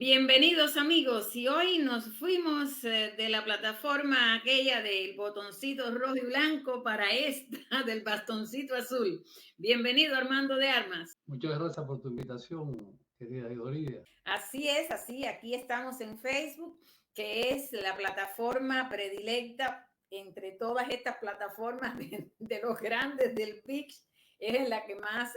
Bienvenidos amigos, y hoy nos fuimos de la plataforma aquella del botoncito rojo y blanco para esta del bastoncito azul. Bienvenido Armando de Armas. Muchas gracias por tu invitación, querida Idolía. Así es, así, aquí estamos en Facebook, que es la plataforma predilecta entre todas estas plataformas de los grandes del PIX, es en la que más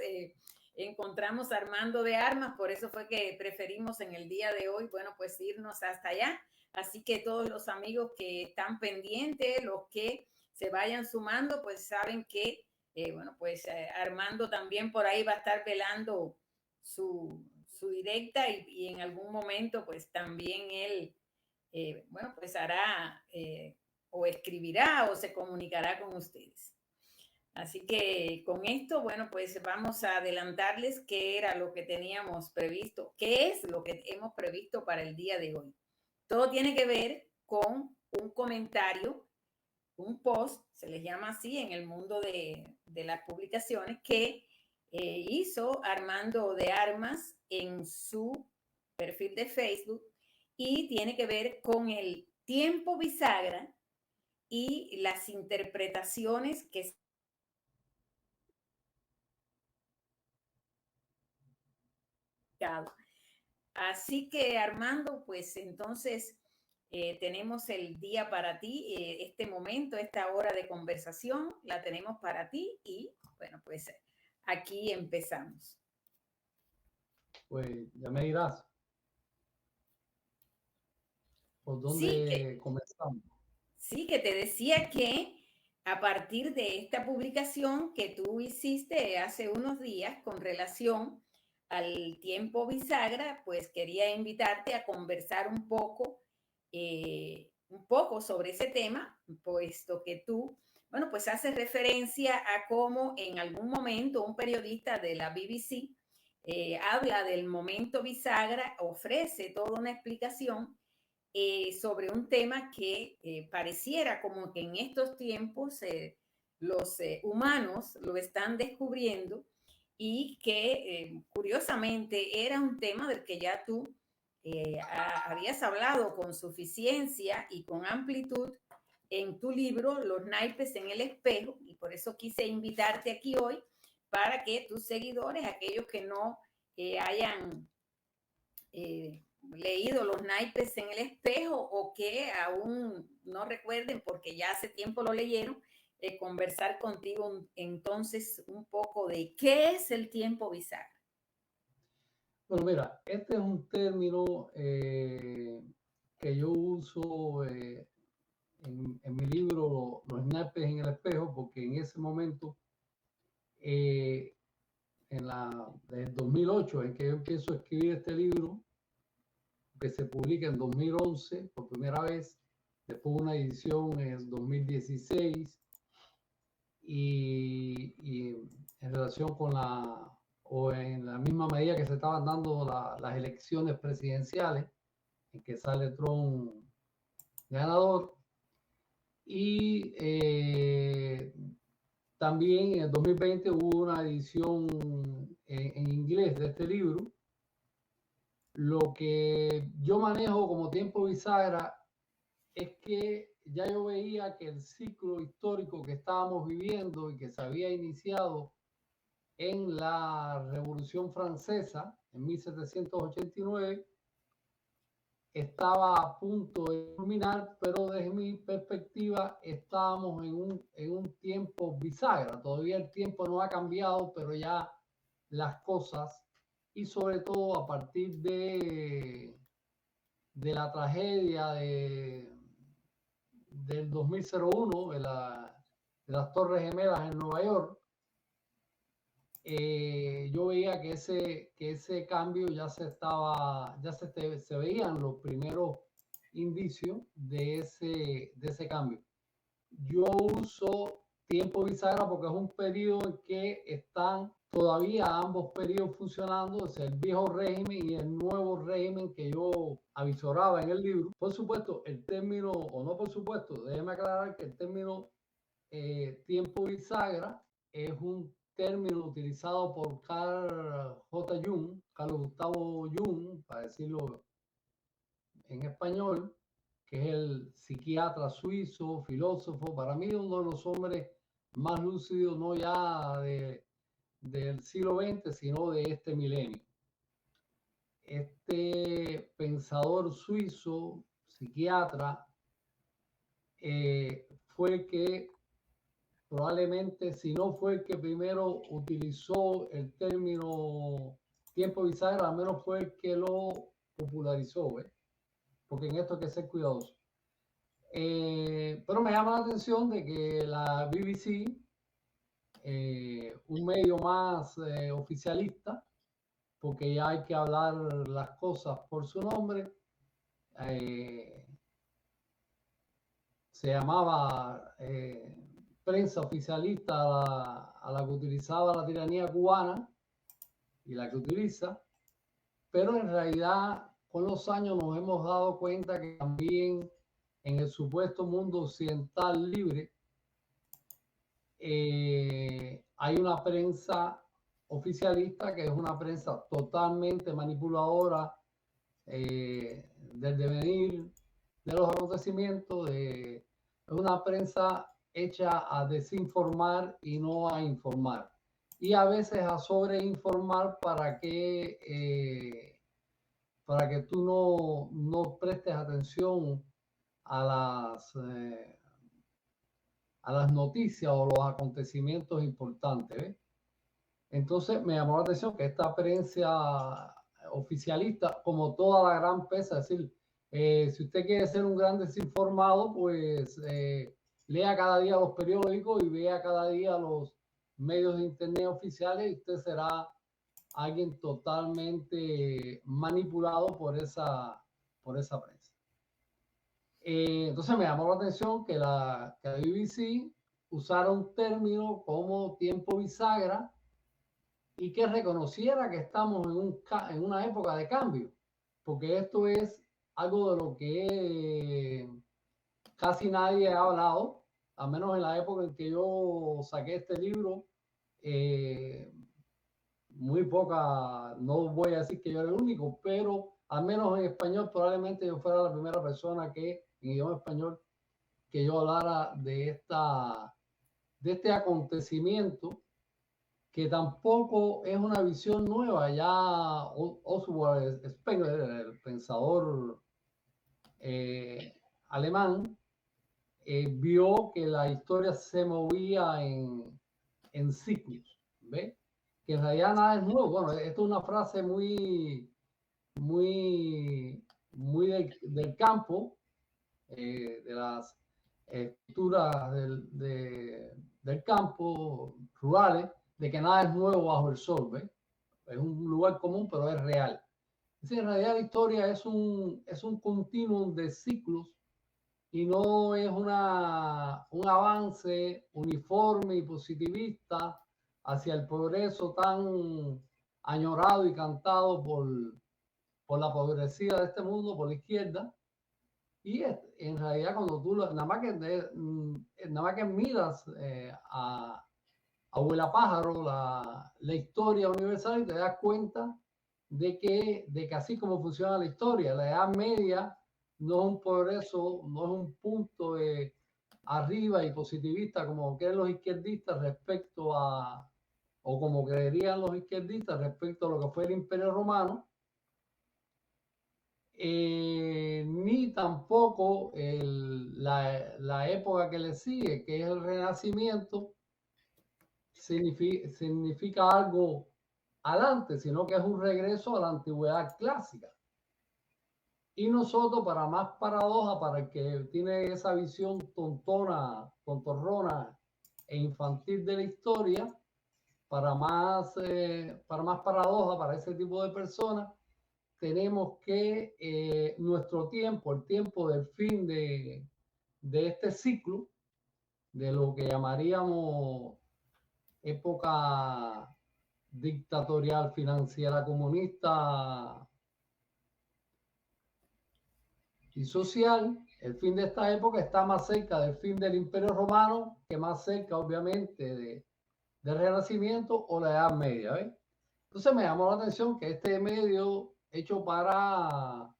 encontramos Armando de Armas, por eso fue que preferimos en el día de hoy, bueno, pues irnos hasta allá. Así que todos los amigos que están pendientes, los que se vayan sumando, pues saben que, bueno, pues Armando también por ahí va a estar velando su directa y en algún momento pues también él, bueno, pues hará o escribirá o se comunicará con ustedes. Así que con esto, bueno, pues vamos a adelantarles qué era lo que teníamos previsto, qué es lo que hemos previsto para el día de hoy. Todo tiene que ver con un comentario, un post, se les llama así en el mundo de las publicaciones, que hizo Armando de Armas en su perfil de Facebook y tiene que ver con el tiempo bisagra y las interpretaciones que... Así que Armando, pues entonces tenemos el día para ti, este momento, esta hora de conversación, la tenemos para ti y bueno, pues aquí empezamos. Pues ya me dirás por Sí, dónde comenzamos. sí, que te decía que a partir de esta publicación que tú hiciste hace unos días con relación al tiempo bisagra, pues quería invitarte a conversar un poco sobre ese tema, puesto que tú, bueno, pues haces referencia a cómo en algún momento un periodista de la BBC habla del momento bisagra, ofrece toda una explicación sobre un tema que pareciera como que en estos tiempos los humanos lo están descubriendo y que curiosamente era un tema del que ya tú habías hablado con suficiencia y con amplitud en tu libro Los naipes en el espejo, y por eso quise invitarte aquí hoy para que tus seguidores, aquellos que no hayan leído Los naipes en el espejo o que aún no recuerden porque ya hace tiempo lo leyeron, conversar contigo entonces un poco de qué es el tiempo bisagra. Bueno, mira, este es un término que yo uso en mi libro Los naipes en el espejo, porque en ese momento, eh, desde el 2008, en que yo empiezo a escribir este libro, que se publica en 2011 por primera vez, después una edición en 2016, y en relación con o en la misma medida que se estaban dando las elecciones presidenciales, en que sale Trump ganador, y también en el 2020 hubo una edición en inglés de este libro. Lo que yo manejo como tiempo bisagra es que ya yo veía que el ciclo histórico que estábamos viviendo y que se había iniciado en la Revolución Francesa en 1789 estaba a punto de culminar, pero desde mi perspectiva estábamos en un tiempo bisagra. Todavía el tiempo no ha cambiado, pero ya las cosas, y sobre todo a partir de la tragedia del 2001, de las Torres Gemelas en Nueva York, yo veía que ese cambio ya se veían los primeros indicios de ese cambio. Yo uso tiempo bisagra porque es un periodo en que están todavía ambos periodos funcionando, es el viejo régimen y el nuevo régimen que yo avisoraba en el libro. Por supuesto, el término, o no por supuesto, déjeme aclarar que el término tiempo bisagra es un término utilizado por Carl J. Jung, Carlos Gustavo Jung, para decirlo en español, que es el psiquiatra suizo, filósofo, para mí uno de los hombres más lúcidos, no ya del siglo XX, sino de este milenio. Este pensador suizo, psiquiatra, fue el que probablemente, si no fue el que primero utilizó el término tiempo bisagra, al menos fue el que lo popularizó, ¿eh? Porque en esto hay que ser cuidadoso. Pero me llama la atención de que la BBC, un medio más oficialista, porque ya hay que hablar las cosas por su nombre, se llamaba prensa oficialista a la que utilizaba la tiranía cubana y la que utiliza, pero en realidad con los años nos hemos dado cuenta que también en el supuesto mundo occidental libre hay una prensa oficialista que es una prensa totalmente manipuladora del devenir de los acontecimientos, es una prensa hecha a desinformar y no a informar, y a veces a sobreinformar para que tú no prestes atención a las noticias o los acontecimientos importantes, ¿ves? Entonces me llamó la atención que esta prensa oficialista, como toda la gran prensa, es decir, si usted quiere ser un gran desinformado, pues lea cada día los periódicos y vea cada día los medios de internet oficiales y usted será alguien totalmente manipulado por esa prensa. Entonces me llamó la atención que la BBC usara un término como tiempo bisagra y que reconociera que estamos en una época de cambio, porque esto es algo de lo que casi nadie ha hablado, al menos en la época en que yo saqué este libro. Muy poca, no voy a decir que yo era el único, pero al menos en español probablemente yo fuera la primera persona que en idioma español que yo hablara de este acontecimiento, que tampoco es una visión nueva. Ya Oswald Spengler, el pensador alemán, vio que la historia se movía en ciclos, ¿ves? Que en realidad nada es nuevo. Bueno, esto es una frase muy del campo, de las culturas del campo, rurales, de que nada es nuevo bajo el sol, ¿ves? Es un lugar común, pero es real. Es decir, en realidad la historia es un continuum de ciclos y no es un avance uniforme y positivista hacia el progreso tan añorado y cantado por la progresía de este mundo, por la izquierda. Y en realidad cuando tú nada más que miras a Abuela Pájaro, la historia universal, y te das cuenta de que así como funciona la historia, la Edad Media no es un progreso, no es un punto de arriba y positivista como creen los izquierdistas respecto a, o como creerían los izquierdistas respecto a lo que fue el Imperio Romano, ni tampoco la época que le sigue, que es el Renacimiento, significa algo adelante, sino que es un regreso a la antigüedad clásica. Y nosotros, para más paradoja, para el que tiene esa visión tontorrona e infantil de la historia, para más paradoja para ese tipo de personas, tenemos que nuestro tiempo, el tiempo del fin de este ciclo, de lo que llamaríamos época dictatorial financiera comunista y social, el fin de esta época está más cerca del fin del Imperio Romano que más cerca, obviamente, del Renacimiento o la Edad Media, ¿ves? Entonces me llamó la atención que este medio hecho para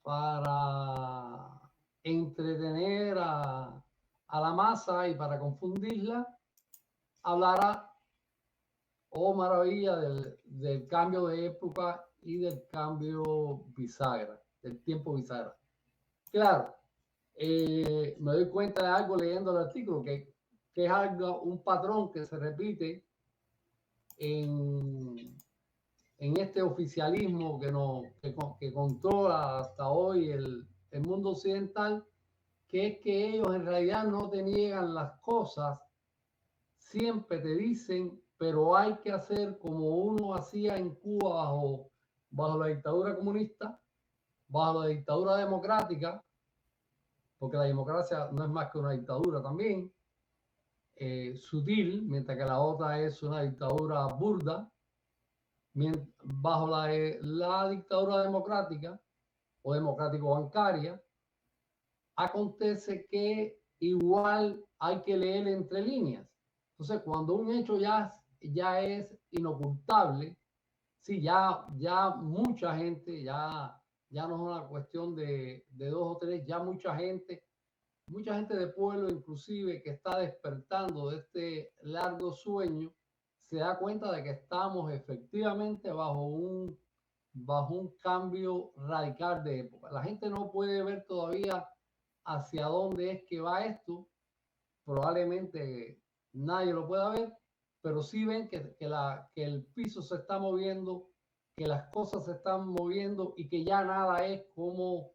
para entretener a la masa y para confundirla, hablara, oh maravilla, del cambio de época y del cambio bisagra, del tiempo bisagra. Claro, me doy cuenta de algo leyendo el artículo, que es algo, un patrón que se repite en este oficialismo que controla hasta hoy el mundo occidental, que es que ellos en realidad no te niegan las cosas, siempre te dicen, pero hay que hacer como uno hacía en Cuba bajo la dictadura comunista, bajo la dictadura democrática, porque la democracia no es más que una dictadura también, sutil, mientras que la otra es una dictadura burda. Bajo la dictadura democrática o democrático-bancaria, acontece que igual hay que leer entre líneas. Entonces, cuando un hecho ya es inocultable, sí, ya mucha gente, ya no es una cuestión de dos o tres, ya mucha gente de pueblo inclusive que está despertando de este largo sueño, se da cuenta de que estamos efectivamente bajo un cambio radical de época. La gente no puede ver todavía hacia dónde es que va esto, probablemente nadie lo pueda ver, pero sí ven que el piso se está moviendo, que las cosas se están moviendo y que ya nada es como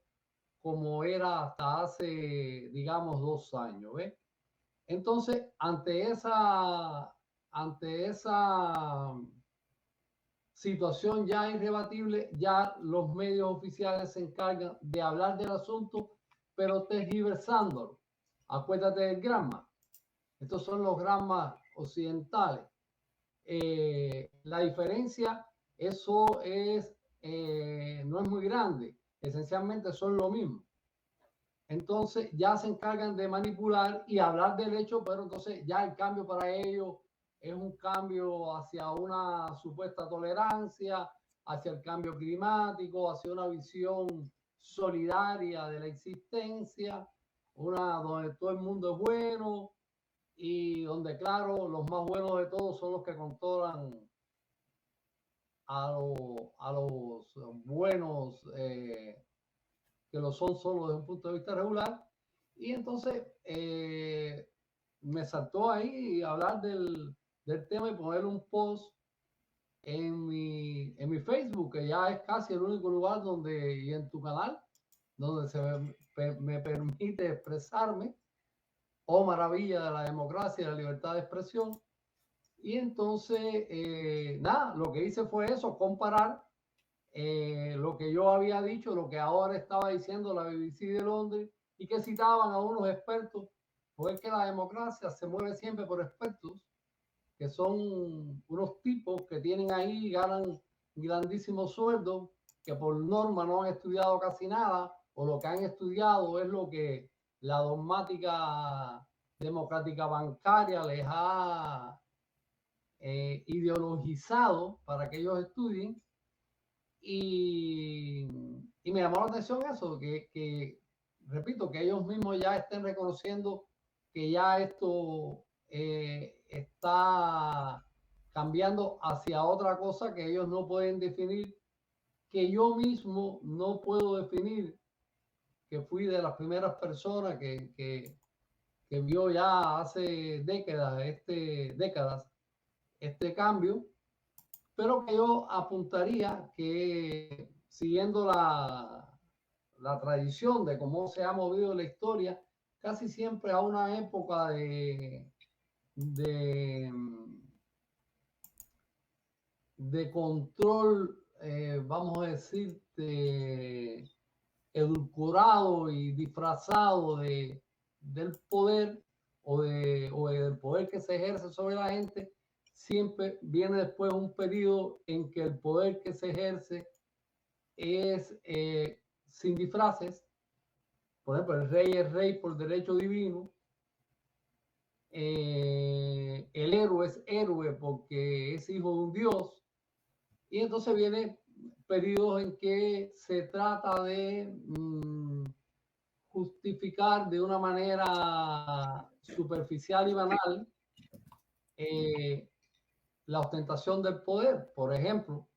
era hasta hace, digamos, 2 años, ¿ves? Entonces, ante esa situación ya irrebatible, ya los medios oficiales se encargan de hablar del asunto, pero tergiversándolo. Acuérdate del Granma. Estos son los Granmas occidentales. La diferencia, eso no es muy grande. Esencialmente son lo mismo. Entonces ya se encargan de manipular y hablar del hecho, pero entonces ya el cambio para ellos es un cambio hacia una supuesta tolerancia, hacia el cambio climático, hacia una visión solidaria de la existencia, una donde todo el mundo es bueno y donde, claro, los más buenos de todos son los que controlan a los buenos, que lo son solo desde un punto de vista regular. Y entonces me saltó ahí hablar del tema y poner un post en mi Facebook, que ya es casi el único lugar y en tu canal, donde me permite expresarme, oh maravilla de la democracia y la libertad de expresión. Y entonces, nada, lo que hice fue eso, comparar lo que yo había dicho, lo que ahora estaba diciendo la BBC de Londres, y que citaban a unos expertos, porque que la democracia se mueve siempre por expertos, que son unos tipos que tienen ahí, ganan grandísimos sueldos, que por norma no han estudiado casi nada, o lo que han estudiado es lo que la dogmática democrática bancaria les ha ideologizado para que ellos estudien. Y me llamó la atención eso, repito, que ellos mismos ya estén reconociendo que ya esto está cambiando hacia otra cosa que ellos no pueden definir, que yo mismo no puedo definir, que fui de las primeras personas que vio ya hace décadas este cambio, pero que yo apuntaría que, siguiendo la tradición de cómo se ha movido la historia, casi siempre a una época de control, vamos a decir, edulcorado y disfrazado del poder o del poder que se ejerce sobre la gente, siempre viene después un periodo en que el poder que se ejerce es sin disfraces. Por ejemplo, el rey es rey por derecho divino. El héroe es héroe porque es hijo de un dios. Y entonces viene periodos en que se trata de justificar de una manera superficial y banal la ostentación del poder. Por ejemplo,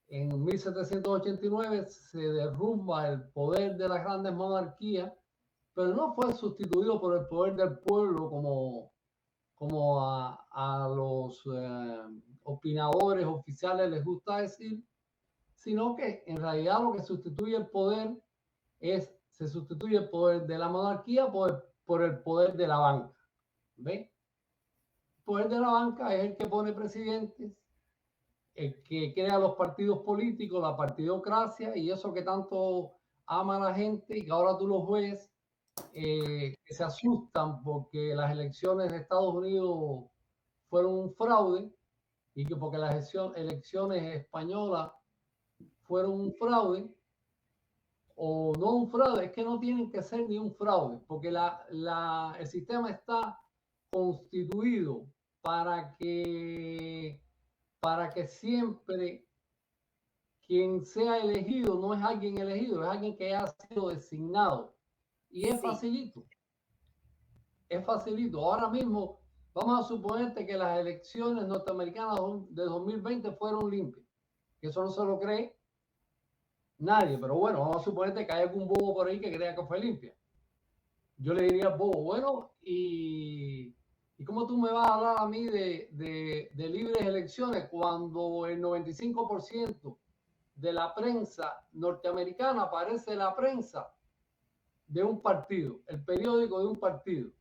en 1789 se derrumba el poder de las grandes monarquías, pero no fue sustituido por el poder del pueblo como a los opinadores oficiales les gusta decir, sino que en realidad lo que sustituye el poder se sustituye el poder de la monarquía por el poder de la banca. ¿Ve? El poder de la banca es el que pone presidentes, el que crea los partidos políticos, la partidocracia y eso que tanto ama la gente y que ahora tú los ves que se asustan porque las elecciones de Estados Unidos fueron un fraude y que porque las elecciones españolas fueron un fraude o no un fraude, es que no tienen que ser ni un fraude porque el sistema está constituido para que siempre quien sea elegido no es alguien elegido, es alguien que ha sido designado. Y es facilito. Es facilito. Ahora mismo, vamos a suponerte que las elecciones norteamericanas de 2020 fueron limpias. Que eso no se lo cree nadie. Pero bueno, vamos a suponerte que hay algún bobo por ahí que crea que fue limpia. Yo le diría al bobo, bueno, ¿y cómo tú me vas a hablar a mí de libres elecciones cuando el 95% de la prensa norteamericana parece la prensa de un partido, el periódico de un partido,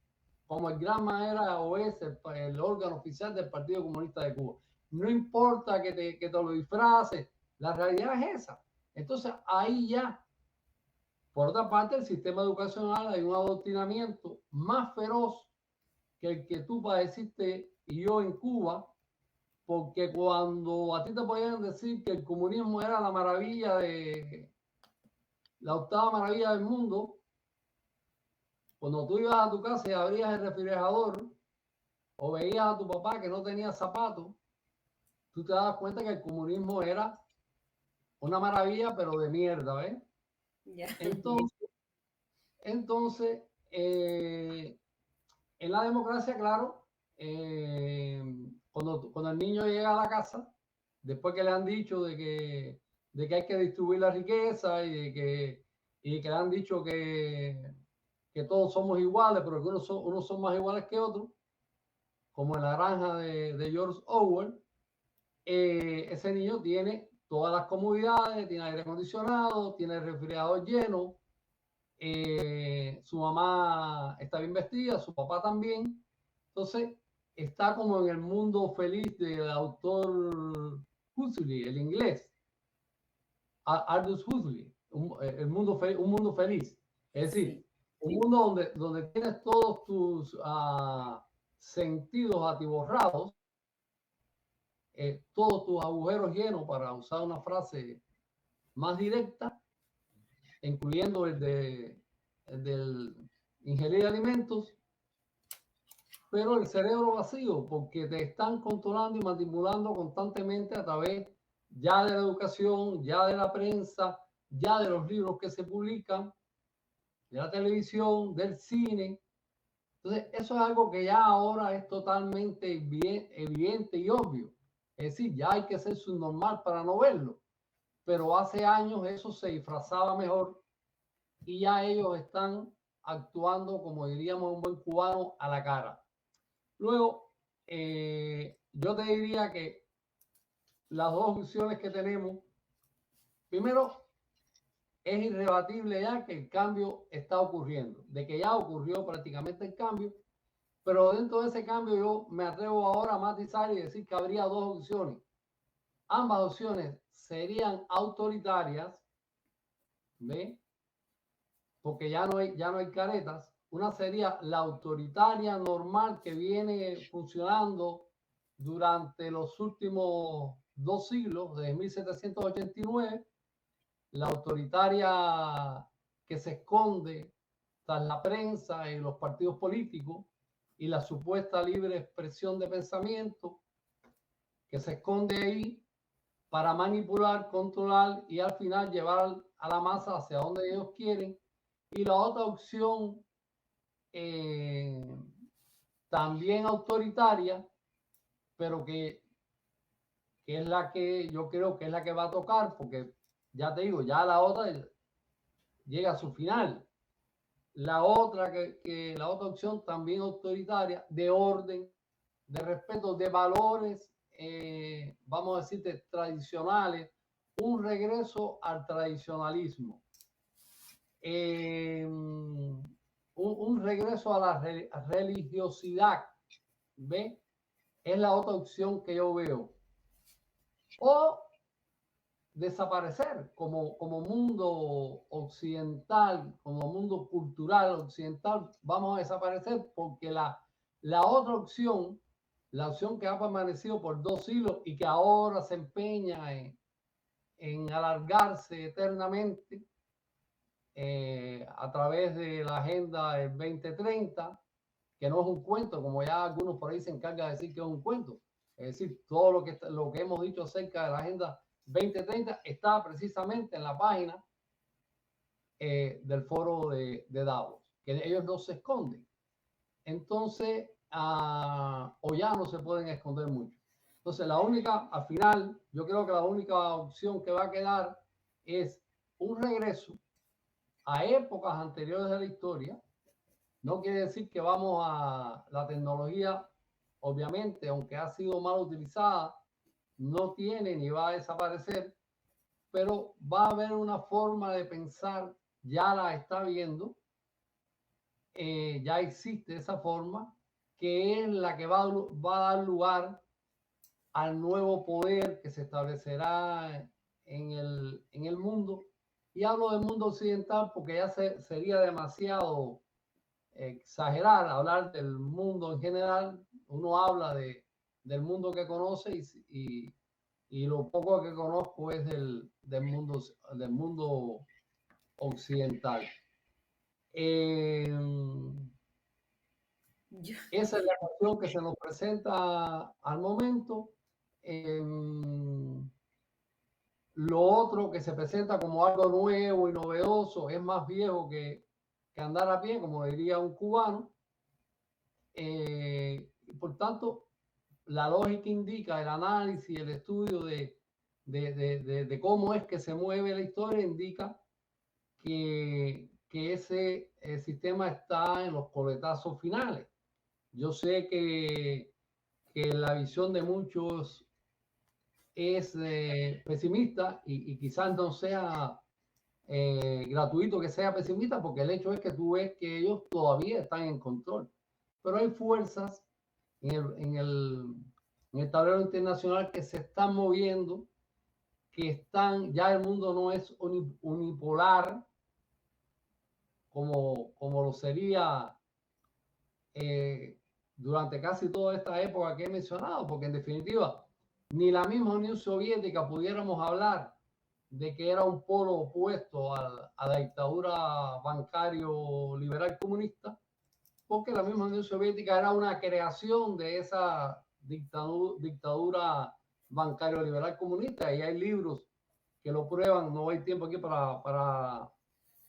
como el Granma era o es el órgano oficial del Partido Comunista de Cuba? No importa que te lo disfraces, la realidad es esa. Entonces ahí ya, por otra parte, el sistema educacional hay un adoctrinamiento más feroz que el que tú padeciste y yo en Cuba, porque cuando a ti te podían decir que el comunismo era la maravilla la octava maravilla del mundo, cuando tú ibas a tu casa y abrías el refrigerador o veías a tu papá que no tenía zapatos, tú te dabas cuenta que el comunismo era una maravilla, pero de mierda, ¿ves? Yeah. Entonces en la democracia, claro, cuando el niño llega a la casa, después que le han dicho de que hay que distribuir la riqueza y que le han dicho que todos somos iguales, pero que unos son más iguales que otros, como en la granja de George Orwell, ese niño tiene todas las comodidades, tiene aire acondicionado, tiene el refrigerador lleno, su mamá está bien vestida, su papá también. Entonces, está como en el mundo feliz del autor Huxley, el inglés, Aldous Huxley, un mundo feliz. Es decir, un mundo donde tienes todos tus sentidos atiborrados, todos tus agujeros llenos, para usar una frase más directa, incluyendo el del ingerir alimentos, pero el cerebro vacío, porque te están controlando y manipulando constantemente a través ya de la educación, ya de la prensa, ya de los libros que se publican, de la televisión, del cine. Entonces, eso es algo que ya ahora es totalmente evidente y obvio. Es decir, ya hay que ser subnormal para no verlo. Pero hace años eso se disfrazaba mejor y ya ellos están actuando, como diríamos un buen cubano, a la cara. Luego, yo te diría que las dos opciones que tenemos, primero, es irrebatible ya que el cambio está ocurriendo, de que ya ocurrió prácticamente el cambio, pero dentro de ese cambio yo me atrevo ahora a matizar y decir que habría dos opciones. Ambas opciones serían autoritarias, ¿ve? Porque ya no hay caretas. Una sería la autoritaria normal que viene funcionando durante los últimos 2 siglos, desde 1789, la autoritaria que se esconde tras la prensa y los partidos políticos y la supuesta libre expresión de pensamiento que se esconde ahí para manipular, controlar y al final llevar a la masa hacia donde ellos quieren. Y la otra opción, también autoritaria, pero que es la que yo creo que es la que va a tocar, porque ya te digo, ya la otra llega a su final. La otra, la otra opción también autoritaria, de orden, de respeto, de valores, vamos a decir, tradicionales, un regreso al tradicionalismo, un regreso a la religiosidad, ¿ve? Es la otra opción que yo veo. O desaparecer como mundo occidental, como mundo cultural occidental, vamos a desaparecer porque la otra opción, la opción que ha permanecido por 2 siglos y que ahora se empeña en alargarse eternamente a través de la Agenda del 2030, que no es un cuento, como ya algunos por ahí se encargan de decir que es un cuento. Es decir, todo lo que hemos dicho acerca de la Agenda 2030 está precisamente en la página del foro de Davos, que ellos no se esconden. Entonces, o ya no se pueden esconder mucho. Entonces, la única, al final, yo creo que la única opción que va a quedar es un regreso a épocas anteriores de la historia. No quiere decir que vamos a la tecnología, obviamente, aunque ha sido mal utilizada, no tiene ni va a desaparecer, pero va a haber una forma de pensar, ya la está viendo, ya existe esa forma, que es la que va a dar lugar al nuevo poder que se establecerá en el mundo. Y hablo del mundo occidental porque ya sería demasiado exagerar, hablar del mundo en general. Uno habla del mundo que conoce y lo poco que conozco es del mundo occidental. Esa es la cuestión que se nos presenta al momento. Lo otro que se presenta como algo nuevo y novedoso es más viejo que andar a pie, como diría un cubano. Por tanto, la lógica indica, el análisis, el estudio de cómo es que se mueve la historia indica que ese sistema está en los coletazos finales. Yo sé que la visión de muchos es pesimista y quizás no sea gratuito que sea pesimista, porque el hecho es que tú ves que ellos todavía están en control. Pero hay fuerzas en el tablero internacional que se están moviendo, que están, ya el mundo no es unipolar como lo sería durante casi toda esta época que he mencionado, porque en definitiva ni la misma Unión Soviética pudiéramos hablar de que era un polo opuesto a la dictadura bancario liberal comunista, porque la misma Unión Soviética era una creación de esa dictadura bancario liberal comunista, y hay libros que lo prueban. No hay tiempo aquí para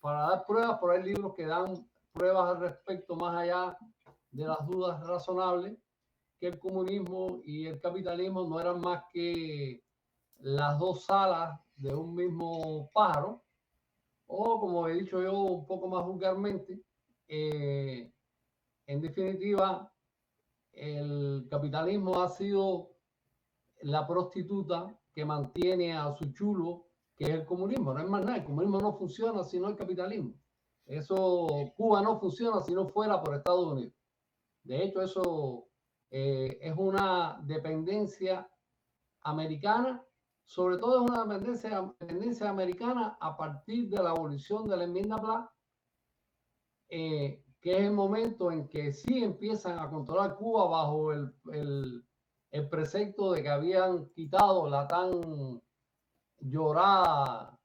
dar pruebas, pero hay libros que dan pruebas al respecto, más allá de las dudas razonables, que el comunismo y el capitalismo no eran más que las dos alas de un mismo pájaro, o como he dicho yo un poco más vulgarmente, en definitiva, el capitalismo ha sido la prostituta que mantiene a su chulo, que es el comunismo. No es más nada, el comunismo no funciona si no el capitalismo. Eso, Cuba no funciona si no fuera por Estados Unidos. De hecho, eso es una dependencia americana, sobre todo es una dependencia americana a partir de la abolición de la enmienda Platt, que es el momento en que sí empiezan a controlar Cuba bajo el precepto de que habían quitado la tan llorada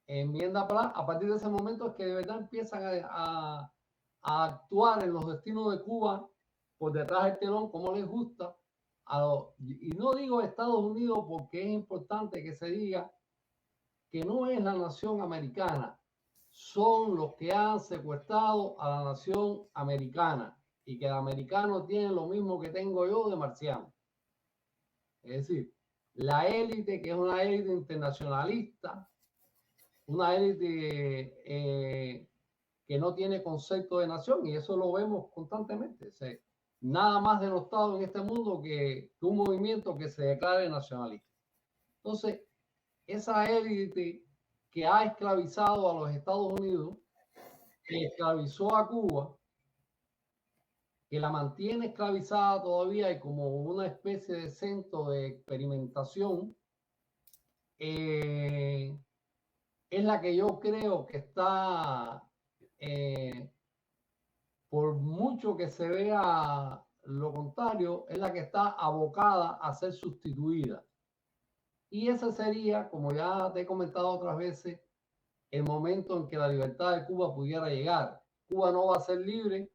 enmienda Platt. A partir de ese momento es que de verdad empiezan a actuar en los destinos de Cuba por detrás del telón como les gusta, y no digo Estados Unidos porque es importante que se diga que no es la nación americana, son los que han secuestrado a la nación americana y que el americano tiene lo mismo que tengo yo de marciano. Es decir, la élite, que es una élite internacionalista, una élite que no tiene concepto de nación, y eso lo vemos constantemente. O sea, nada más denostado en este mundo que un movimiento que se declare nacionalista. Entonces, esa élite que ha esclavizado a los Estados Unidos, que esclavizó a Cuba, que la mantiene esclavizada todavía y como una especie de centro de experimentación, es la que yo creo que está, por mucho que se vea lo contrario, es la que está abocada a ser sustituida. Y ese sería, como ya te he comentado otras veces, el momento en que la libertad de Cuba pudiera llegar. Cuba no va a ser libre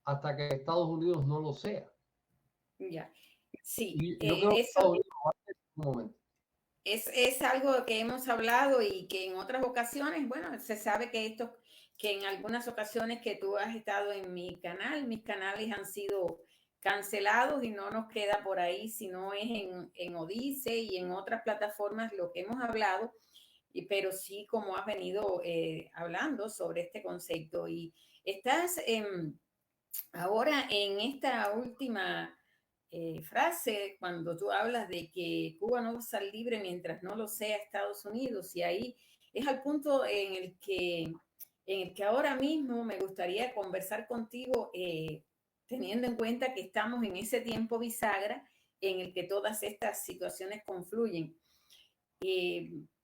hasta que Estados Unidos no lo sea. Ya, sí. Y yo creo que Estados Unidos va a ser un momento. Es algo que hemos hablado y que en otras ocasiones, bueno, se sabe que que en algunas ocasiones que tú has estado en mi canal, mis canales han sido cancelados y no nos queda por ahí, sino es en Odisea y en otras plataformas lo que hemos hablado, pero sí como has venido hablando sobre este concepto. Y estás ahora en esta última frase cuando tú hablas de que Cuba no va a ser libre mientras no lo sea Estados Unidos, y ahí es al punto en el que ahora mismo me gustaría conversar contigo, teniendo en cuenta que estamos en ese tiempo bisagra en el que todas estas situaciones confluyen.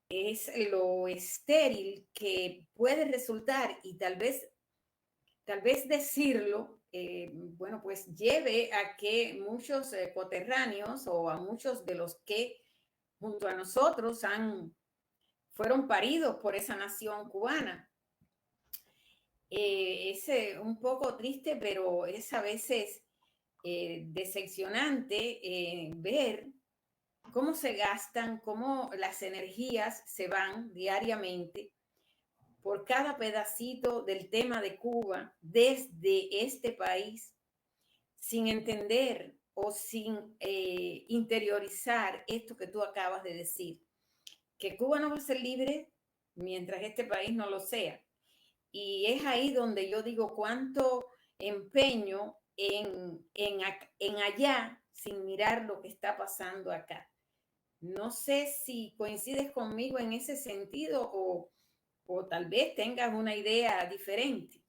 Es lo estéril que puede resultar, y tal vez decirlo, bueno, pues lleve a que muchos coterráneos o a muchos de los que junto a nosotros fueron paridos por esa nación cubana. Es un poco triste, pero es a veces decepcionante ver cómo se gastan, cómo las energías se van diariamente por cada pedacito del tema de Cuba desde este país, sin entender o sin interiorizar esto que tú acabas de decir, que Cuba no va a ser libre mientras este país no lo sea. Y es ahí donde yo digo cuánto empeño en allá sin mirar lo que está pasando acá. No sé si coincides conmigo en ese sentido o tal vez tengas una idea diferente.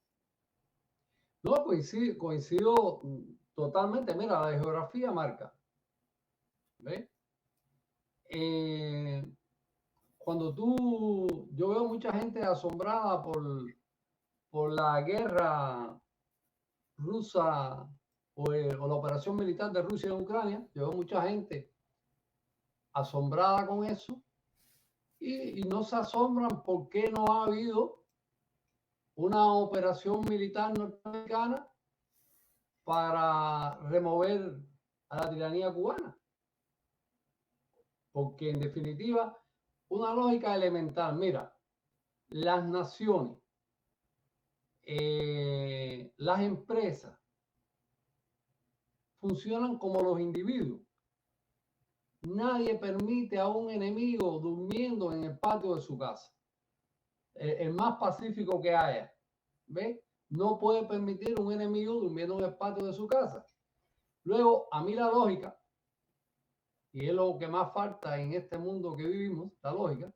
No, coincido totalmente. Mira, la geografía marca. ¿Ves? Cuando yo veo mucha gente asombrada por la guerra rusa o la operación militar de Rusia en Ucrania, yo veo mucha gente asombrada con eso y no se asombran porque no ha habido una operación militar norteamericana para remover a la tiranía cubana. Porque en definitiva, una lógica elemental, mira, las naciones, las empresas funcionan como los individuos. Nadie permite a un enemigo durmiendo en el patio de su casa. El más pacífico que haya, ¿ves? No puede permitir un enemigo durmiendo en el patio de su casa. Luego, a mí la lógica, y es lo que más falta en este mundo que vivimos, la lógica,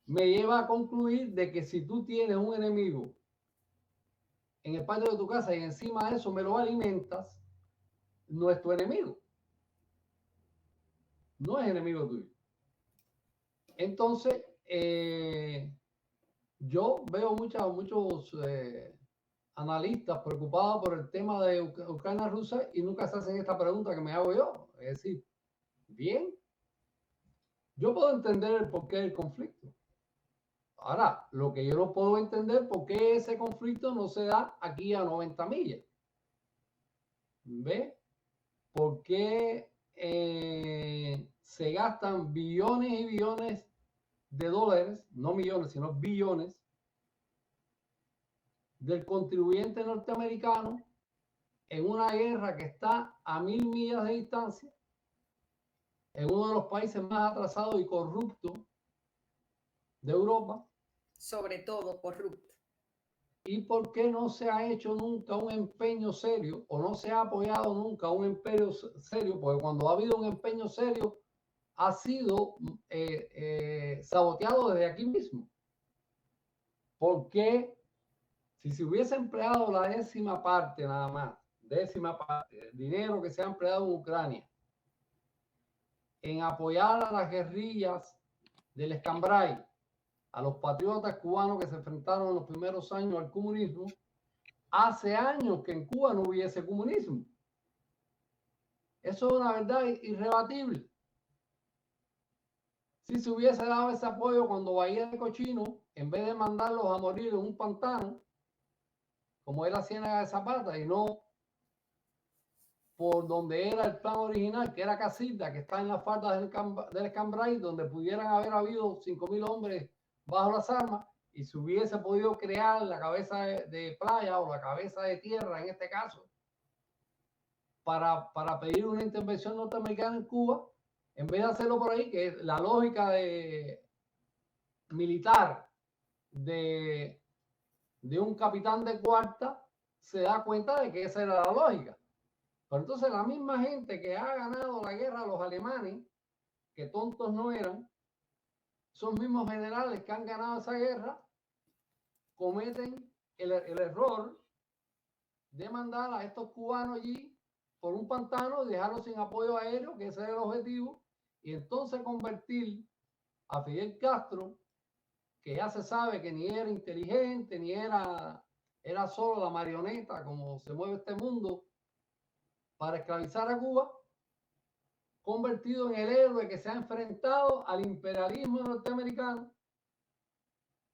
me lleva a concluir de que si tú tienes un enemigo en el patio de tu casa y encima de eso me lo alimentas, no es tu enemigo. No es enemigo tuyo. Entonces, yo veo muchos analistas preocupados por el tema de Ucrania-Rusia y nunca se hacen esta pregunta que me hago yo. Es decir, bien, yo puedo entender el porqué del conflicto. Ahora, lo que yo no puedo entender por qué ese conflicto no se da aquí a 90 millas. ¿Ve? ¿Por qué se gastan billones y billones de dólares, no millones, sino billones, del contribuyente norteamericano en una guerra que está a 1000 millas de distancia, en uno de los países más atrasados y corruptos de Europa? Sobre todo corrupto. ¿Y por qué no se ha hecho nunca un empeño serio o no se ha apoyado nunca un empeño serio? Porque cuando ha habido un empeño serio ha sido saboteado desde aquí mismo. ¿Por qué? Si se hubiese empleado la 10ª parte nada más, 10ª parte del dinero que se ha empleado en Ucrania en apoyar a las guerrillas del Escambray, a los patriotas cubanos que se enfrentaron en los primeros años al comunismo, hace años que en Cuba no hubiese comunismo. Eso es una verdad irrebatible. Si se hubiese dado ese apoyo cuando Bahía de Cochino, en vez de mandarlos a morir en un pantano, como es la Ciénaga de Zapata, y no por donde era el plan original, que era Casita, que está en las faldas del Escambray, donde pudieran haber habido 5.000 hombres bajo las armas, y se hubiese podido crear la cabeza de playa o la cabeza de tierra, en este caso, para pedir una intervención norteamericana en Cuba, en vez de hacerlo por ahí, que es la lógica militar de un capitán de cuarta, se da cuenta de que esa era la lógica. Pero entonces la misma gente que ha ganado la guerra a los alemanes, que tontos no eran, son mismos generales que han ganado esa guerra, cometen el error de mandar a estos cubanos allí por un pantano, dejarlos sin apoyo aéreo, que ese era el objetivo, y entonces convertir a Fidel Castro, que ya se sabe que ni era inteligente, ni era solo la marioneta, como se mueve este mundo, para esclavizar a Cuba, convertido en el héroe que se ha enfrentado al imperialismo norteamericano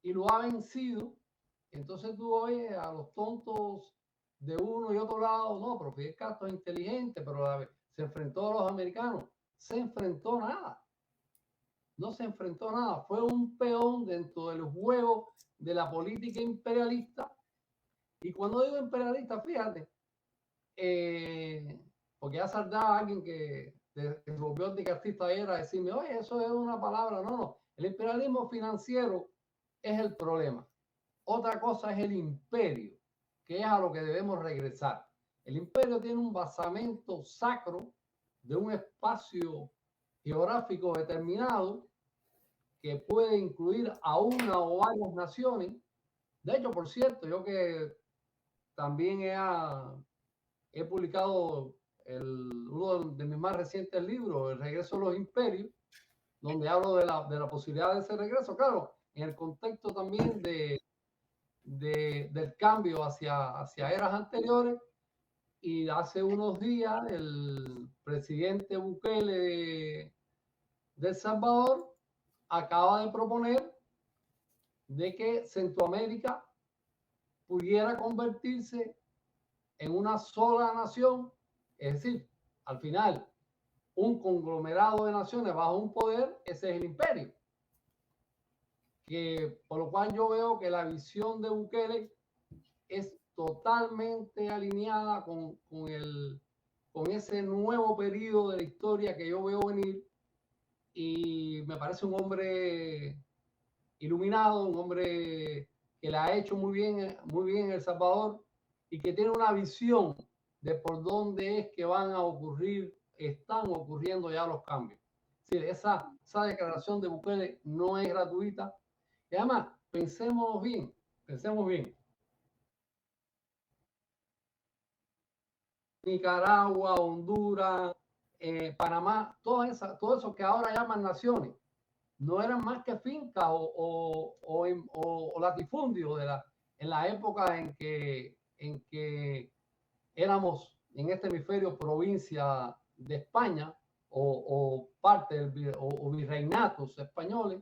y lo ha vencido. Entonces tú oyes a los tontos de uno y otro lado, no, pero Fidel Castro es inteligente, pero se enfrentó a los americanos. Se enfrentó nada. No se enfrentó nada. Fue un peón dentro del juego de la política imperialista. Y cuando digo imperialista, fíjate, porque ya saldrá alguien que se volvió anticartista ayer a decirme, oye, eso es una palabra. No, no. El imperialismo financiero es el problema. Otra cosa es el imperio, que es a lo que debemos regresar. El imperio tiene un basamento sacro de un espacio geográfico determinado que puede incluir a una o varias naciones. De hecho, por cierto, yo que también he publicado uno de mis más recientes libros, El regreso de los imperios, donde hablo de la posibilidad de ese regreso, claro, en el contexto también del cambio hacia eras anteriores. Y hace unos días el presidente Bukele de El Salvador acaba de proponer de que Centroamérica pudiera convertirse en una sola nación, es decir, al final, un conglomerado de naciones bajo un poder, ese es el imperio. Por lo cual yo veo que la visión de Bukele es totalmente alineada con ese nuevo periodo de la historia que yo veo venir, y me parece un hombre iluminado, un hombre que la ha hecho muy bien en El Salvador y que tiene una visión de por dónde es que van a ocurrir, están ocurriendo ya los cambios. Es decir, esa declaración de Bukele no es gratuita. Y además, pensemos bien. Nicaragua, Honduras, Panamá, todo eso que ahora llaman naciones, no eran más que fincas o latifundios en la época en que éramos en este hemisferio provincia de España o parte o virreinatos españoles,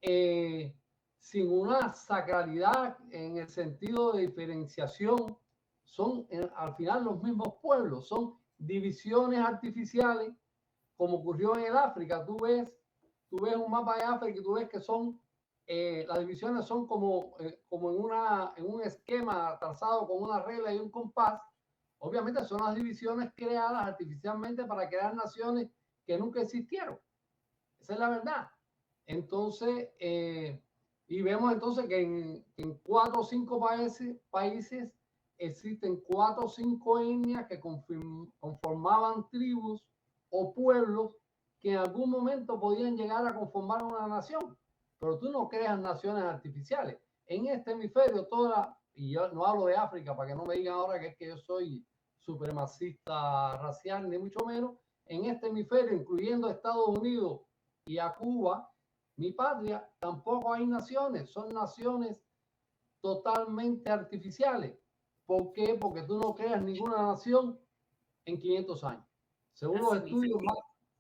sin una sacralidad en el sentido de diferenciación. Son al final los mismos pueblos, son divisiones artificiales, como ocurrió en el África. Tú ves un mapa de África y tú ves que son, las divisiones son como en un esquema trazado con una regla y un compás. Obviamente son las divisiones creadas artificialmente para crear naciones que nunca existieron. Esa es la verdad. Entonces, y vemos entonces que en 4 o 5 países existen 4 o 5 etnias que conformaban tribus o pueblos que en algún momento podían llegar a conformar una nación. Pero tú no creas naciones artificiales. En este hemisferio, y yo no hablo de África para que no me digan ahora que es que yo soy supremacista racial, ni mucho menos. En este hemisferio, incluyendo Estados Unidos y a Cuba, mi patria, tampoco hay naciones. Son naciones totalmente artificiales. ¿Por qué? Porque tú no creas ninguna nación en 500 años. Según los estudios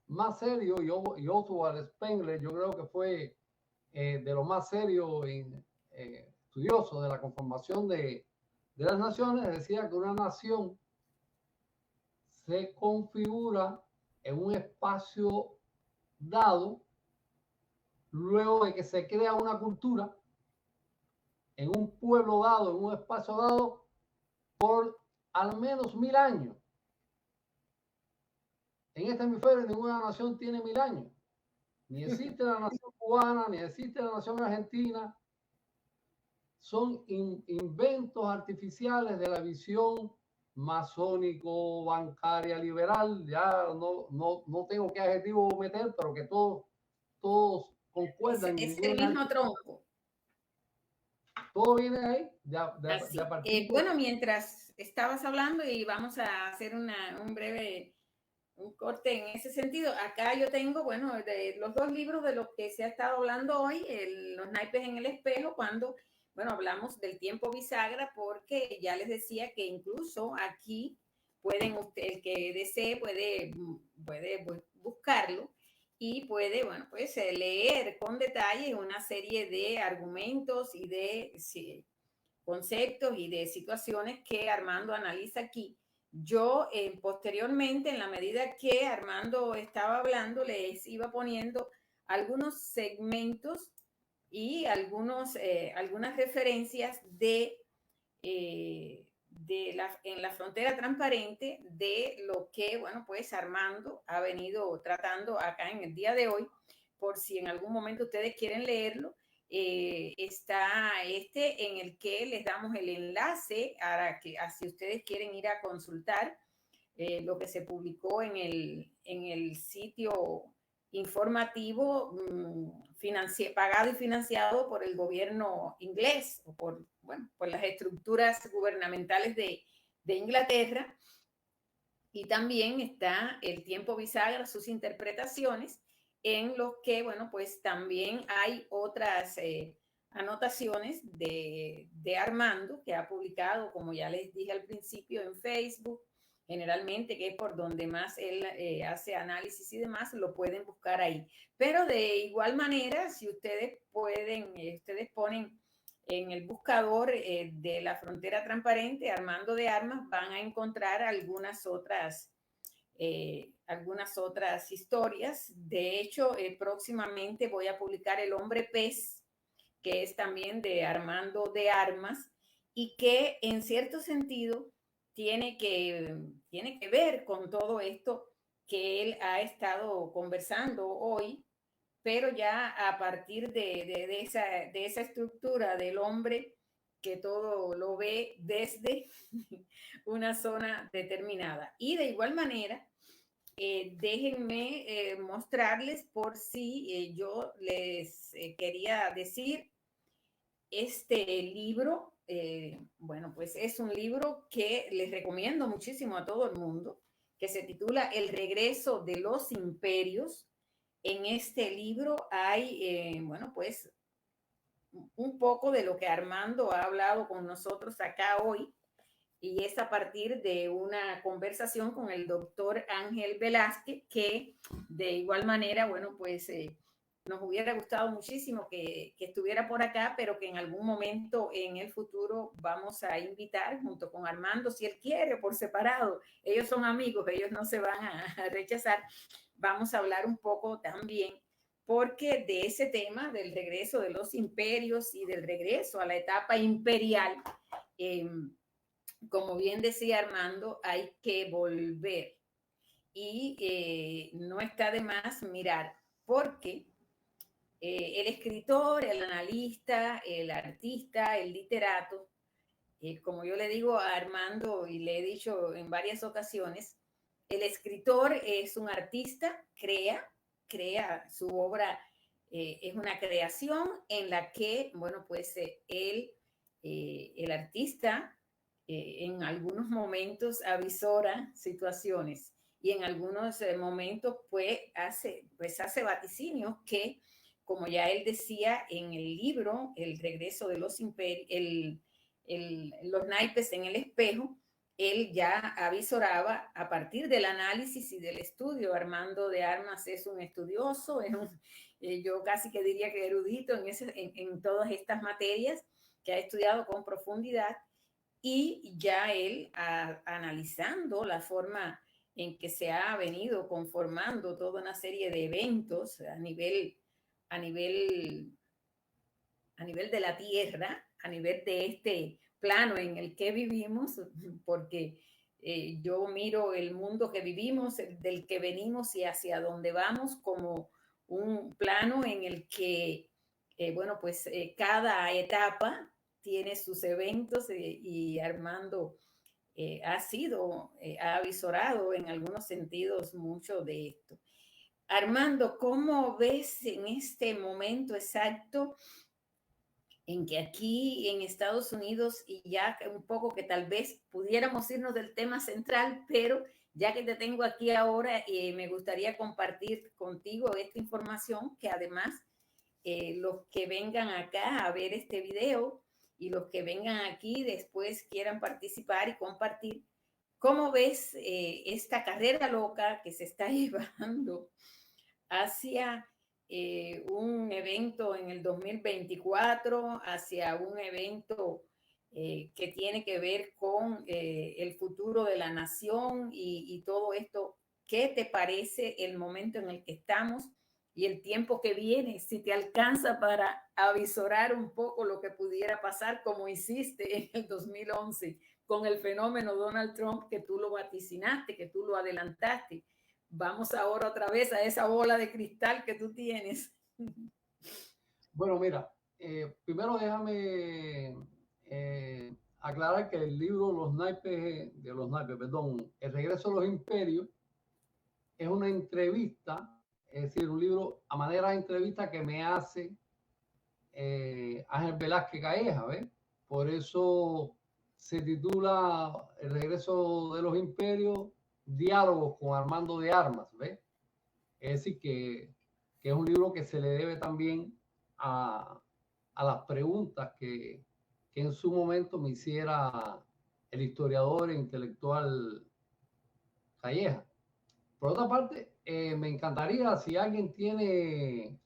más serios, y Oswald Spengler, yo creo que fue de lo más serio estudioso de la conformación de las naciones, decía que una nación se configura en un espacio dado luego de que se crea una cultura en un pueblo dado, en un espacio dado, por al menos 1000 años. En este hemisferio ninguna nación tiene 1000 años. Ni existe la nación cubana, ni existe la nación argentina. Son inventos artificiales de la visión masónico, bancaria, liberal. Ya no tengo qué adjetivo meter, pero que todos concuerdan. Es el mismo tronco. Todo viene ahí. Bueno, mientras estabas hablando y vamos a hacer un corte en ese sentido. Acá yo tengo, bueno, de los 2 libros de los que se ha estado hablando hoy, Los naipes en el espejo, cuando, bueno, hablamos del tiempo bisagra, porque ya les decía que incluso aquí el que desee puede buscarlo y puede, bueno, pues leer con detalle una serie de argumentos y de conceptos y de situaciones que Armando analiza aquí. Yo posteriormente, en la medida que Armando estaba hablando, les iba poniendo algunos segmentos y algunas referencias en la frontera transparente de lo que, bueno, pues Armando ha venido tratando acá en el día de hoy, por si en algún momento ustedes quieren leerlo. Está en el que les damos el enlace si ustedes quieren ir a consultar lo que se publicó en el sitio informativo pagado y financiado por el gobierno inglés o por las estructuras gubernamentales de Inglaterra. Y también está el tiempo bisagra, sus interpretaciones, en los que, bueno, pues también hay otras anotaciones de Armando, que ha publicado, como ya les dije al principio, en Facebook, generalmente, que es por donde más él hace análisis y demás, lo pueden buscar ahí. Pero de igual manera, si ustedes ponen en el buscador de la frontera transparente, Armando de Armas, van a encontrar algunas otras historias. De hecho, próximamente voy a publicar El hombre pez, que es también de Armando de Armas, y que en cierto sentido tiene que ver con todo esto que él ha estado conversando hoy, pero ya a partir de esa estructura del hombre que todo lo ve desde una zona determinada. Y de igual manera, déjenme mostrarles, por si yo les quería decir, este libro, bueno, pues es un libro que les recomiendo muchísimo a todo el mundo, que se titula El regreso de los imperios. En este libro hay, bueno, pues un poco de lo que Armando ha hablado con nosotros acá hoy, y es a partir de una conversación con el doctor Ángel Velázquez, que de igual manera, bueno, pues nos hubiera gustado muchísimo que estuviera por acá, pero que en algún momento en el futuro vamos a invitar junto con Armando, si él quiere, por separado. Ellos son amigos, ellos no se van a rechazar. Vamos a hablar un poco también, porque de ese tema del regreso de los imperios y del regreso a la etapa imperial, como bien decía Armando, hay que volver. Y no está de más mirar, porque el escritor, el analista, el artista, el literato, como yo le digo a Armando y le he dicho en varias ocasiones, el escritor es un artista, crea su obra, es una creación en la que, bueno, pues el artista en algunos momentos avisora situaciones y en algunos momentos pues hace vaticinios que, como ya él decía en el libro, El regreso de los imperios, los naipes en el espejo, él ya avisoraba a partir del análisis y del estudio. Armando de Armas es un estudioso, yo casi que diría que erudito en todas estas materias, que ha estudiado con profundidad, y ya él analizando la forma en que se ha venido conformando toda una serie de eventos a nivel de la Tierra, a nivel de este plano en el que vivimos, porque yo miro el mundo que vivimos, del que venimos y hacia dónde vamos, como un plano en el que, bueno, pues cada etapa tiene sus eventos y Armando ha avisorado en algunos sentidos mucho de esto. Armando, ¿cómo ves en este momento exacto en que aquí en Estados Unidos, y ya un poco que tal vez pudiéramos irnos del tema central, pero ya que te tengo aquí ahora, me gustaría compartir contigo esta información, que además los que vengan acá a ver este video y los que vengan aquí después quieran participar y compartir, ¿cómo ves esta carrera loca que se está llevando hacia un evento en el 2024, hacia un evento que tiene que ver con el futuro de la nación y todo esto? ¿Qué te parece el momento en el que estamos y el tiempo que viene? Si te alcanza para avisorar un poco lo que pudiera pasar, como hiciste en el 2011 con el fenómeno Donald Trump, que tú lo vaticinaste, que tú lo adelantaste. Vamos ahora otra vez a esa bola de cristal que tú tienes. Bueno, mira, primero déjame aclarar que el libro El regreso de los imperios es una entrevista, es decir, un libro a manera de entrevista que me hace Ángel Velázquez Calleja, ¿ves? Por eso se titula El regreso de los imperios, diálogos con Armando de Armas, ¿ves? Es decir, que es un libro que se le debe también a las preguntas que en su momento me hiciera el historiador e intelectual Calleja. Por otra parte, me encantaría, si alguien tiene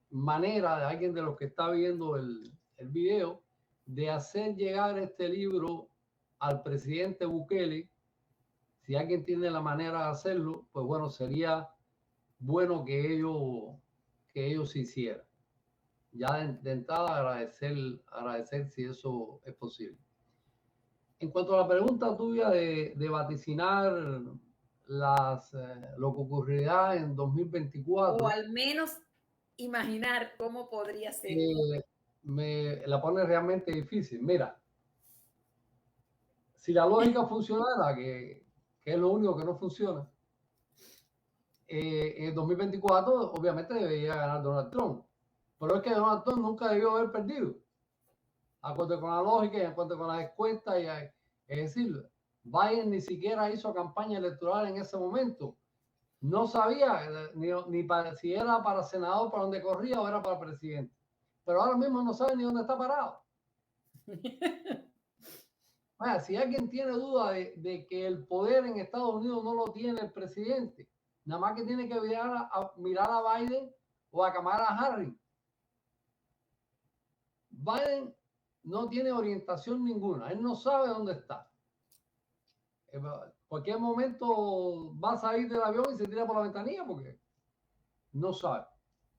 manera, de alguien de los que está viendo el video, de hacer llegar este libro al presidente Bukele. Si alguien tiene la manera de hacerlo, pues bueno, sería bueno que ellos hicieran. Ya de entrada agradecer si eso es posible. En cuanto a la pregunta tuya de vaticinar lo que ocurrirá en 2024. O al menos imaginar cómo podría ser. Me la pone realmente difícil. Mira, si la lógica funcionara, que es lo único que no funciona, en el 2024 obviamente debería ganar Donald Trump. Pero es que Donald Trump nunca debió haber perdido. Acuerdo con la lógica y acuerdo con las encuestas. Es decir, Biden ni siquiera hizo campaña electoral en ese momento. No sabía ni si era para senador, para donde corría, o era para presidente. Pero ahora mismo no sabe ni dónde está parado. Vaya, si alguien tiene duda de que el poder en Estados Unidos no lo tiene el presidente, nada más que tiene que mirar a Biden o a Kamala Harris. Biden no tiene orientación ninguna, él no sabe dónde está. En cualquier momento va a salir del avión y se tira por la ventanilla porque no sabe.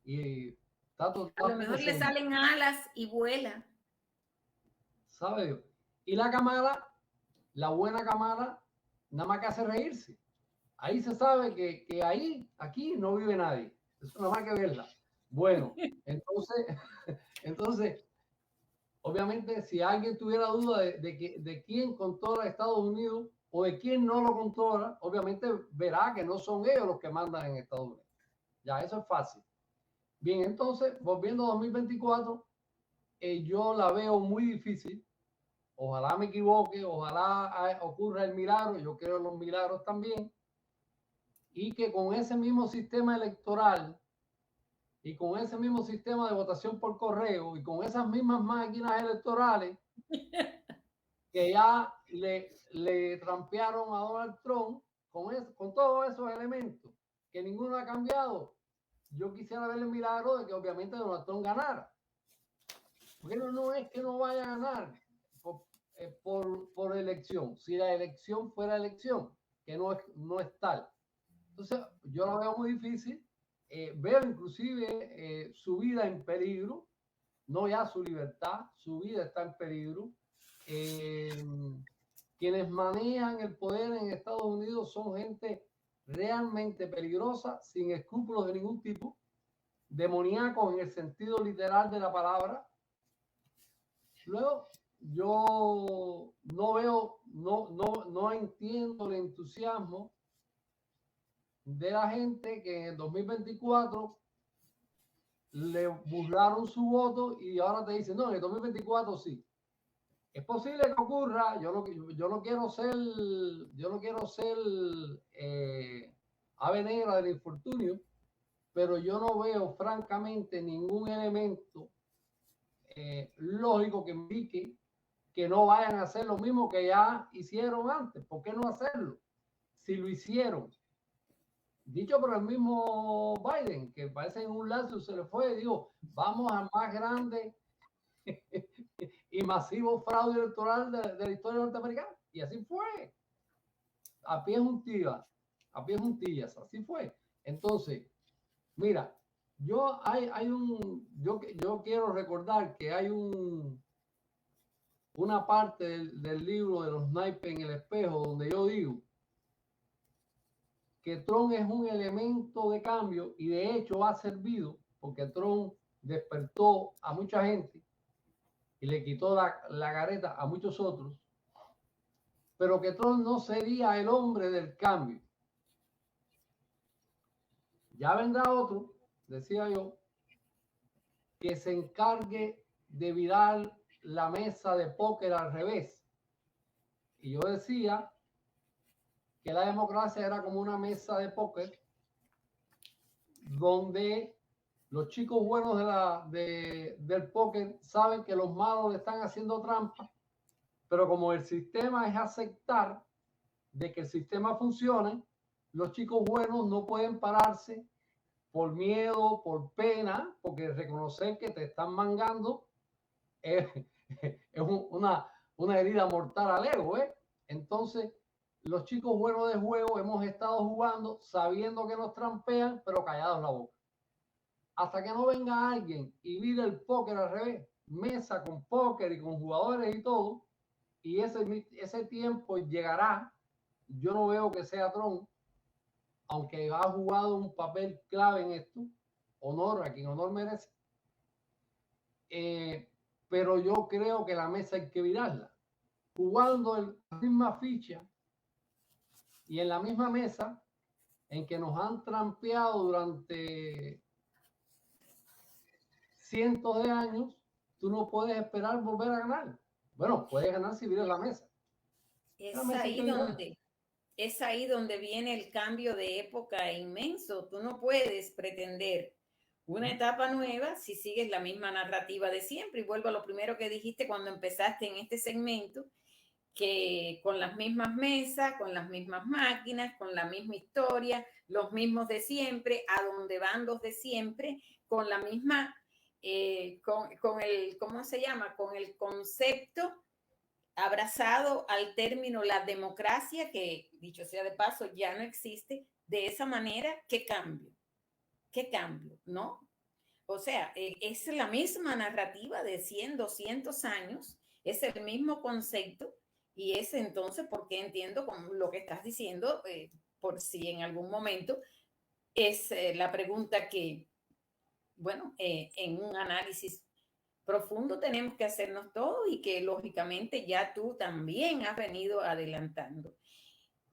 Y a lo mejor le salen alas y vuela. Sabe Dios. Y la Kamala, la buena Kamala, nada más que hace reírse. Ahí se sabe que ahí, aquí no vive nadie. Eso nada más que verla. Bueno, entonces, obviamente, si alguien tuviera duda de quién controla Estados Unidos o de quién no lo controla, obviamente verá que no son ellos los que mandan en Estados Unidos. Ya, eso es fácil. Bien, entonces, volviendo a 2024, yo la veo muy difícil. Ojalá me equivoque, ojalá ocurra el milagro, yo creo en los milagros también, y que con ese mismo sistema electoral y con ese mismo sistema de votación por correo y con esas mismas máquinas electorales que ya le trampearon a Donald Trump, con todos esos elementos que ninguno ha cambiado, yo quisiera ver el milagro de que obviamente Donald Trump ganara. Porque no es que no vaya a ganar por elección, si la elección fuera elección, que no es tal. Entonces, yo la veo muy difícil. Veo inclusive su vida en peligro, no ya su libertad, su vida está en peligro. Quienes manejan el poder en Estados Unidos son gente realmente peligrosa, sin escrúpulos de ningún tipo, demoníacos en el sentido literal de la palabra. Luego, yo no veo, no entiendo el entusiasmo de la gente que en el 2024 le burlaron su voto y ahora te dicen, no, en el 2024 sí. Es posible que ocurra, yo no quiero ser ave negra del infortunio, pero yo no veo francamente ningún elemento lógico que indique que no vayan a hacer lo mismo que ya hicieron antes. ¿Por qué no hacerlo? Si lo hicieron, dicho por el mismo Biden, que parece en un lazo se le fue, digo, vamos al más grande y masivo fraude electoral de la historia norteamericana. Y así fue. A pie juntillas, así fue. Entonces, mira, yo quiero recordar que hay una parte del libro de los naipes en el espejo donde yo digo que Trump es un elemento de cambio y de hecho ha servido porque Trump despertó a mucha gente y le quitó la careta a muchos otros, pero que Trump no sería el hombre del cambio. Ya vendrá otro, decía yo, que se encargue de virar la mesa de póker al revés. Y yo decía que la democracia era como una mesa de póker donde los chicos buenos del póker saben que los malos le están haciendo trampa, pero como el sistema es aceptar de que el sistema funcione, los chicos buenos no pueden pararse por miedo, por pena, porque reconocer que te están mangando es una herida mortal al ego, ¿eh? Entonces, los chicos buenos de juego hemos estado jugando sabiendo que nos trampean, pero callados la boca. Hasta que no venga alguien y vire el póker al revés, mesa con póker y con jugadores y todo, y ese tiempo llegará. Yo no veo que sea Trump, aunque ha jugado un papel clave en esto, honor a quien honor merece. Pero yo creo que la mesa hay que virarla, jugando en la misma ficha y en la misma mesa en que nos han trampeado durante cientos de años. Tú no puedes esperar volver a ganar. Bueno, puedes ganar si viras la mesa. Es ahí donde viene el cambio de época inmenso. Tú no puedes pretender una etapa nueva si sigues la misma narrativa de siempre. Y vuelvo a lo primero que dijiste cuando empezaste en este segmento, que con las mismas mesas, con las mismas máquinas, con la misma historia, los mismos de siempre, a donde van los de siempre, con la misma, con el, ¿cómo se llama? Con el concepto abrazado al término la democracia, que dicho sea de paso, ya no existe. De esa manera, ¿qué cambio? ¿Qué cambio? ¿No? O sea, es la misma narrativa de 100, 200 años, es el mismo concepto y es entonces porque entiendo como lo que estás diciendo, por si en algún momento es la pregunta que, bueno, en un análisis profundo tenemos que hacernos todo y que lógicamente ya tú también has venido adelantando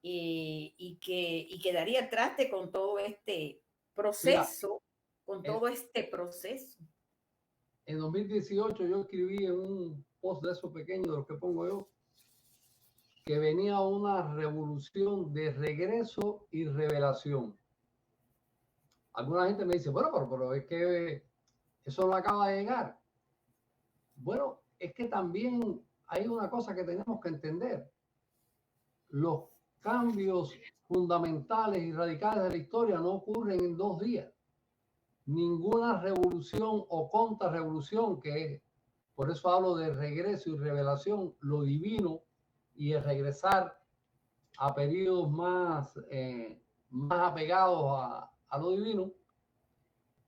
y que daría traste con todo este Mira, proceso, con en, todo este proceso. en 2018 yo escribí en un post de esos pequeños, de los que pongo yo, que venía una revolución de regreso y revelación. Alguna gente me dice, bueno, pero es que eso no acaba de llegar. Bueno, es que también hay una cosa que tenemos que entender. Los cambios fundamentales y radicales de la historia no ocurren en 2 días. Ninguna revolución o contrarrevolución, que es, por eso hablo de regreso y revelación, lo divino y el regresar a periodos más apegados a lo divino.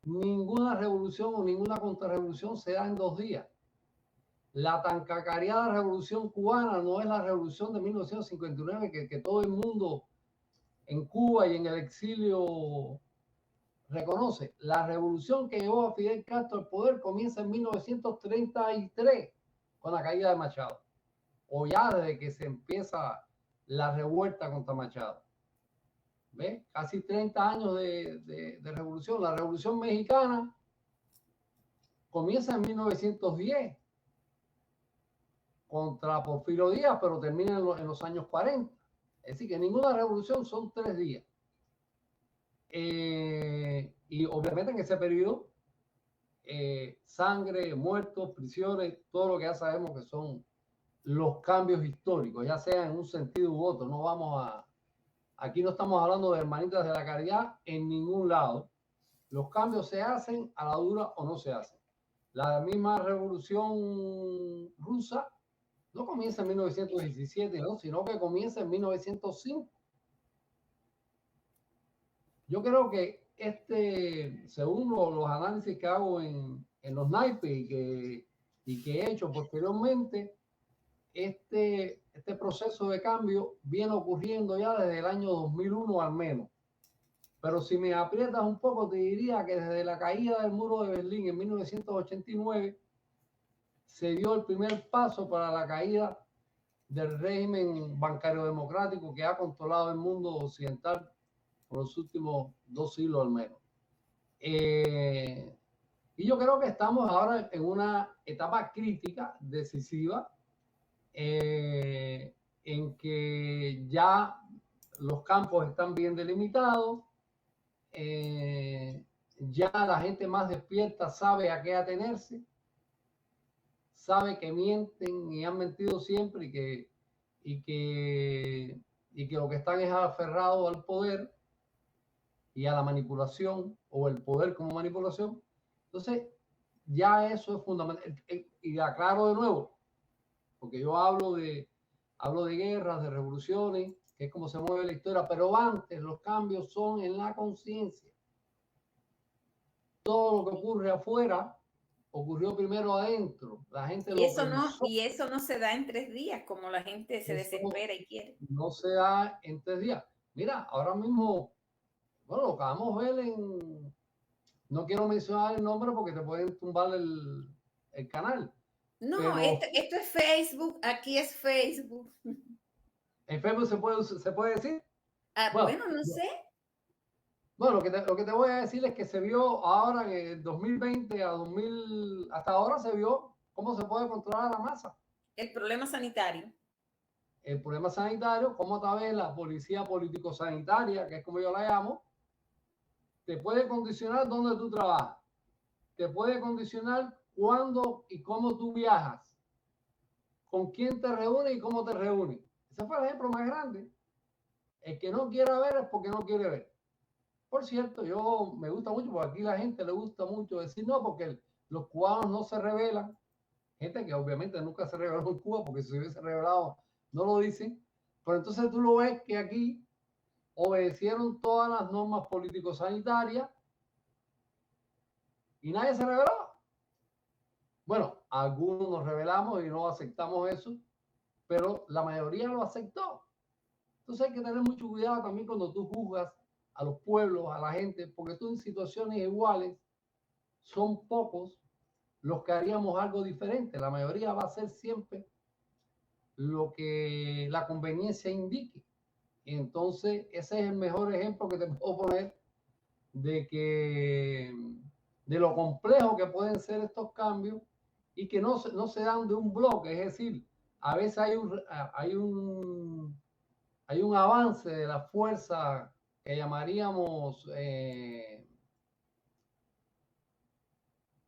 Ninguna revolución o ninguna contrarrevolución se da en 2 días. La tan cacareada revolución cubana no es la revolución de 1959 que todo el mundo en Cuba y en el exilio reconoce. La revolución que llevó a Fidel Castro al poder comienza en 1933 con la caída de Machado, o ya desde que se empieza la revuelta contra Machado. ¿Ves? Casi 30 años de revolución. La revolución mexicana comienza en 1910 contra Porfirio Díaz, pero termina en los años 40. Es decir, que ninguna revolución son 3 días. Y obviamente en ese periodo, sangre, muertos, prisiones, todo lo que ya sabemos que son los cambios históricos, ya sea en un sentido u otro. No vamos a... Aquí no estamos hablando de hermanitas de la caridad en ningún lado. Los cambios se hacen a la dura o no se hacen. La misma revolución rusa no comienza en 1917, ¿no? Sino que comienza en 1905. Yo creo que según los análisis que hago en los naipes y que he hecho posteriormente, este proceso de cambio viene ocurriendo ya desde el año 2001 al menos. Pero si me aprietas un poco, te diría que desde la caída del muro de Berlín en 1989 se dio el primer paso para la caída del régimen bancario democrático que ha controlado el mundo occidental por los últimos 2 siglos al menos. Y yo creo que estamos ahora en una etapa crítica, decisiva, en que ya los campos están bien delimitados, ya la gente más despierta sabe a qué atenerse, sabe que mienten y han mentido siempre y que lo que están es aferrados al poder y a la manipulación o el poder como manipulación. Entonces, ya eso es fundamental. Y aclaro de nuevo, porque yo hablo de guerras, de revoluciones, que es como se mueve la historia, pero antes los cambios son en la conciencia. Todo lo que ocurre afuera ocurrió primero adentro. La gente lo pensó. Y eso no se da en 3 días, como la gente se Eso desespera y quiere. no se da en 3 días. Mira, ahora mismo, bueno, lo acabamos de ver no quiero mencionar el nombre porque te pueden tumbar el canal. No, Pero esto es Facebook, aquí es Facebook. en Facebook se puede decir. Ah, Bueno, bueno, no sé. bueno, lo que te voy a decir es que se vio ahora en el 2020 hasta ahora se vio cómo se puede controlar la masa. El problema sanitario. El problema sanitario, cómo a través de la policía político-sanitaria, que es como yo la llamo, te puede condicionar dónde tú trabajas, te puede condicionar cuándo y cómo tú viajas, con quién te reúnes y cómo te reúnes. Ese fue el ejemplo más grande. El que no quiera ver es porque no quiere ver. Por cierto, yo me gusta mucho, porque aquí la gente le gusta mucho decir no, porque los cubanos no se rebelan. Gente que obviamente nunca se rebeló en Cuba, porque si se hubiese rebelado no lo dicen. Pero entonces tú lo ves que aquí obedecieron todas las normas político-sanitarias y nadie se rebeló. Bueno, algunos nos rebelamos y no aceptamos eso, pero la mayoría lo aceptó. Entonces hay que tener mucho cuidado también cuando tú juzgas a los pueblos, a la gente, porque tú en situaciones iguales son pocos los que haríamos algo diferente. La mayoría va a hacer siempre lo que la conveniencia indique. Entonces, ese es el mejor ejemplo que te puedo poner de lo complejo que pueden ser estos cambios y que no se dan de un bloque. Es decir, a veces hay un avance de la fuerza que llamaríamos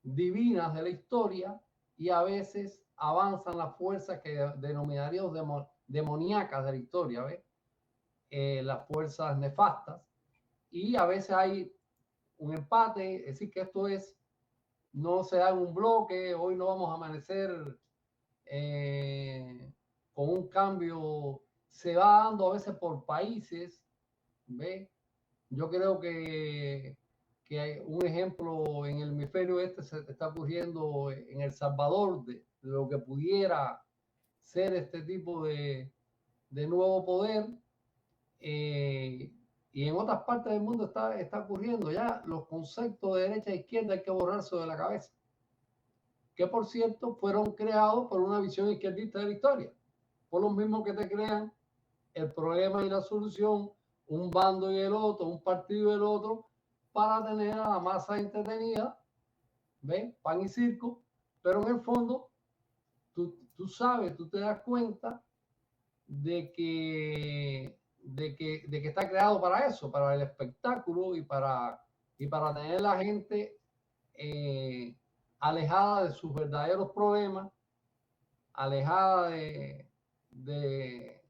divinas de la historia, y a veces avanzan las fuerzas que denominaríamos demoníacas de la historia, ¿ves? Las fuerzas nefastas, y a veces hay un empate, es decir, que esto no se da en un bloque. Hoy no vamos a amanecer con un cambio, se va dando a veces por países, ¿ves? Yo creo que hay un ejemplo en el hemisferio este se está ocurriendo en El Salvador de lo que pudiera ser este tipo de nuevo poder, y en otras partes del mundo está ocurriendo. Ya los conceptos de derecha e izquierda hay que borrarse de la cabeza, que por cierto fueron creados por una visión izquierdista de la historia, por los mismos que te crean el problema y la solución, un bando y el otro, un partido y el otro, para tener a la masa entretenida, ¿ves? Pan y circo, pero en el fondo tú sabes, tú te das cuenta de que está creado para eso, para el espectáculo y para tener a la gente alejada de sus verdaderos problemas, alejada de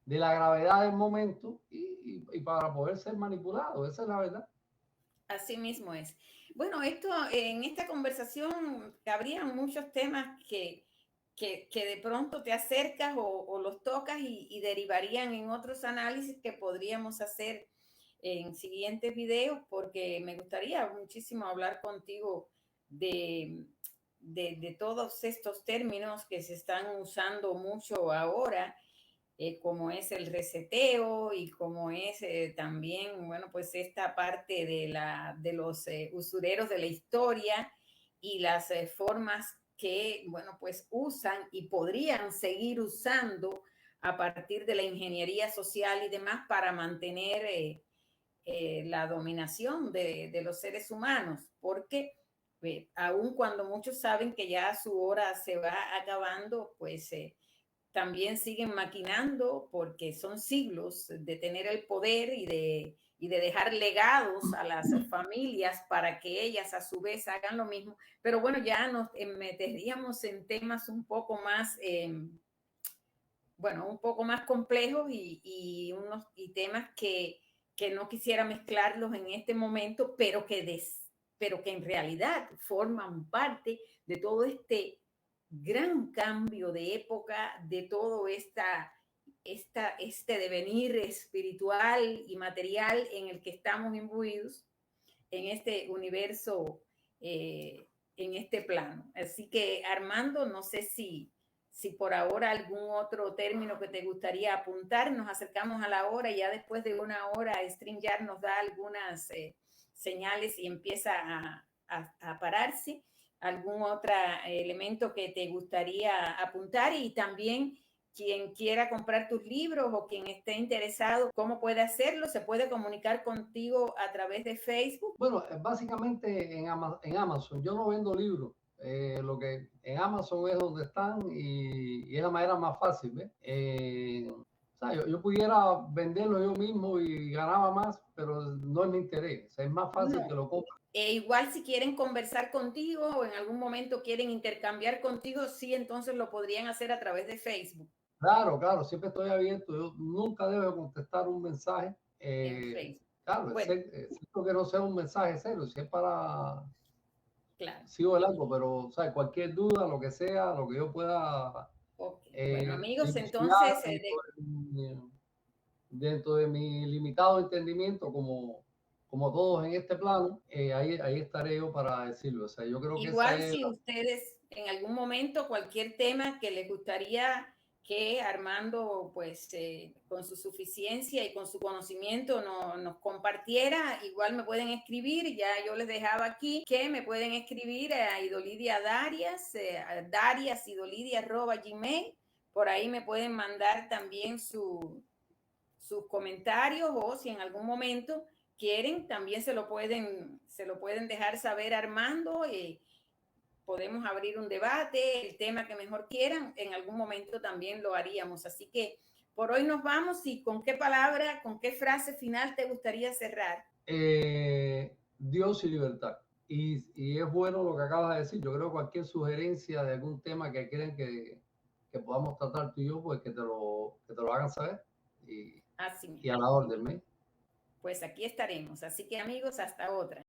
la gravedad del momento y para poder ser manipulado. Esa es la verdad. Así mismo es. Bueno, en esta conversación habrían muchos temas que de pronto te acercas o los tocas y derivarían en otros análisis que podríamos hacer en siguientes videos, porque me gustaría muchísimo hablar contigo de todos estos términos que se están usando mucho ahora, como es el reseteo y como es también, bueno, pues esta parte de los usureros de la historia y las formas que, bueno, pues usan y podrían seguir usando a partir de la ingeniería social y demás para mantener la dominación de los seres humanos, porque aun cuando muchos saben que ya su hora se va acabando, pues también siguen maquinando porque son siglos de tener el poder y de dejar legados a las familias para que ellas a su vez hagan lo mismo. Pero bueno, ya nos meteríamos en temas un poco más, bueno, un poco más complejos y temas que no quisiera mezclarlos en este momento, pero que en realidad forman parte de todo este gran cambio de época, de todo este devenir espiritual y material en el que estamos imbuidos en este universo, en este plano. Así que, Armando, no sé si por ahora algún otro término que te gustaría apuntar. Nos acercamos a la hora y ya después de una hora StreamYard nos da algunas señales y empieza a pararse. ¿Algún otro elemento que te gustaría apuntar? Y también quien quiera comprar tus libros o quien esté interesado, ¿cómo puede hacerlo? ¿Se puede comunicar contigo a través de Facebook? Bueno, básicamente en Amazon. Yo no vendo libros. Lo que en Amazon es donde están y es la manera más fácil, ¿ves? sea, yo pudiera venderlo yo mismo y ganaba más, pero no es mi interés. O sea, es más fácil que No. lo compre. Igual si quieren conversar contigo o en algún momento quieren intercambiar contigo, sí, entonces lo podrían hacer a través de Facebook. Claro, claro, siempre estoy abierto. Yo nunca debo contestar un mensaje. En Facebook. Claro, Bueno, es cierto que no sea un mensaje serio, si es para claro. sigo el algo, pero ¿sabes? Cualquier duda, lo que sea, lo que yo pueda Ok. Bueno, amigos, dilucidar entonces, dentro de mi limitado entendimiento, como todos en este plano, ahí estaré yo para decirlo. O sea, yo creo que esa igual es si ustedes en algún momento cualquier tema que les gustaría que Armando, pues con su suficiencia y con su conocimiento nos compartiera, igual me pueden escribir, ya yo les dejaba aquí que me pueden escribir a Idolidia Darias, a dariasidolidia@gmail, por ahí me pueden mandar también sus comentarios o si en algún momento quieren, también se lo pueden dejar saber a Armando. Podemos abrir un debate, el tema que mejor quieran, en algún momento también lo haríamos. Así que por hoy nos vamos y con qué palabra, con qué frase final te gustaría cerrar. Dios y libertad. Y es bueno lo que acabas de decir. Yo creo que cualquier sugerencia de algún tema que quieran que podamos tratar tú y yo, pues que te lo hagan saber. Y, Así y mismo. a la orden, ¿me? Pues aquí estaremos. Así que amigos, hasta otra.